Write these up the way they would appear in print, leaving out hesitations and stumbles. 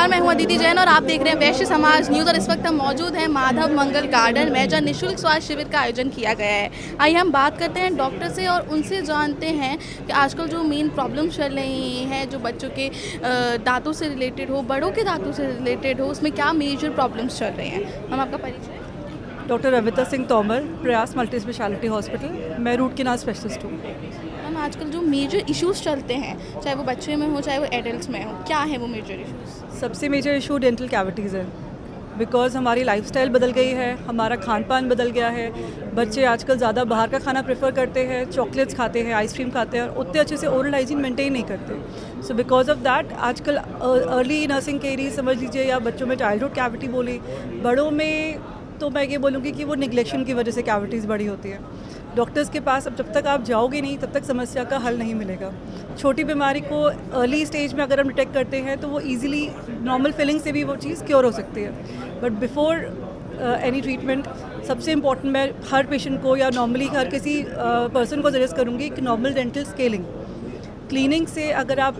नमस्कार, मैं हूँ अदिति जैन और आप देख रहे हैं वैश्य समाज न्यूज़। और इस वक्त हम मौजूद हैं माधव मंगल गार्डन में, जहाँ निःशुल्क स्वास्थ्य शिविर का आयोजन किया गया है। आइए हम बात करते हैं डॉक्टर से और उनसे जानते हैं कि आजकल जो मेन प्रॉब्लम्स चल रही हैं, जो बच्चों के दांतों से रिलेटेड हो, बड़ों के दांतों से रिलेटेड हो, उसमें क्या मेजर प्रॉब्लम्स चल रहे हैं। हम आपका परिचय। डॉक्टर रविता सिंह तोमर, प्रयास मल्टी स्पेशलिटी हॉस्पिटल। मैं रूट कैनाल स्पेशलिस्ट हूँ। मैम, आजकल जो मेजर इश्यूज चलते हैं, चाहे वो बच्चे में हो चाहे वो एडल्ट में हो, क्या है वो मेजर इश्यूज? सबसे मेजर इशू डेंटल कैविटीज़ है। बिकॉज़ हमारी लाइफस्टाइल बदल गई है, हमारा खान पान बदल गया है। बच्चे आजकल ज़्यादा बाहर का खाना प्रेफर करते हैं, चॉकलेट्स खाते हैं, आइसक्रीम खाते हैं और उतने अच्छे से ओरल हाइजीन मेंटेन नहीं करते। सो बिकॉज ऑफ दैट आजकल अर्ली नर्सिंग केयरी समझ लीजिए, या बच्चों में चाइल्डहुड कैविटी बोली, बड़ों में तो मैं ये बोलूँगी कि वो निगलेक्शन की वजह से कैविटीज़ बड़ी होती है। डॉक्टर्स के पास अब जब तक आप जाओगे नहीं तब तक समस्या का हल नहीं मिलेगा। छोटी बीमारी को अर्ली स्टेज में अगर हम डिटेक्ट करते हैं तो वो इजीली नॉर्मल फिलिंग से भी वो चीज़ क्योर हो सकती है। बट बिफोर एनी ट्रीटमेंट सबसे इम्पॉर्टेंट मैं हर पेशेंट को या नॉर्मली हर किसी पर्सन को सजेस्ट करूँगी कि नॉर्मल डेंटल स्केलिंग क्लीनिंग से अगर आप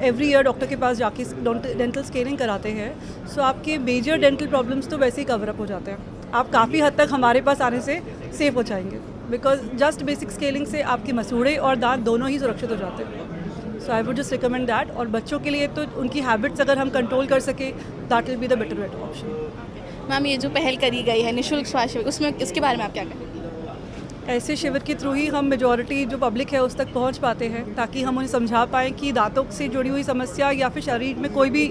एवरी ईयर डॉक्टर के पास जाके डेंटल स्केलिंग कराते हैं सो आपके मेजर डेंटल प्रॉब्लम्स तो वैसे ही कवर अप हो जाते हैं। आप काफ़ी हद तक हमारे पास आने से सेफ हो जाएंगे, बिकॉज जस्ट बेसिक स्केलिंग से आपके मसूड़े और दांत दोनों ही सुरक्षित हो जाते हैं। So I would just recommend that. और बच्चों के लिए तो उनकी हैबिट्स अगर हम कंट्रोल कर सके that will be the better option. Ma'am, ये जो पहल करी गई है निःशुल्क स्वास्थ्य शिविर, उसमें इसके बारे में आप क्या कहेंगे? ऐसे शिविर के थ्रू ही हम मेजॉरिटी जो पब्लिक है उस तक पहुंच पाते हैं, ताकि हम उन्हें समझा पाएँ कि दांतों से जुड़ी हुई समस्या या फिर शरीर में कोई भी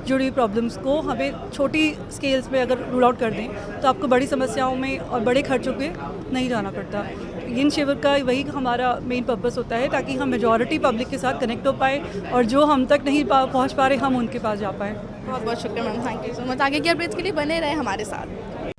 जुड़ी हुई प्रॉब्लम्स को हमें छोटी स्केल्स में अगर रूल आउट कर दें तो आपको बड़ी समस्याओं में और बड़े खर्चों पे नहीं जाना पड़ता। इन शिविर का वही हमारा मेन पर्पस होता है, ताकि हम मेजॉरिटी पब्लिक के साथ कनेक्ट हो पाए और जो हम तक नहीं पहुँच पा रहे हम उनके पास जा पाएँ। बहुत बहुत शुक्रिया ma'am, thank you so much. आगे की अपडेट्स के लिए बने रहे हमारे साथ।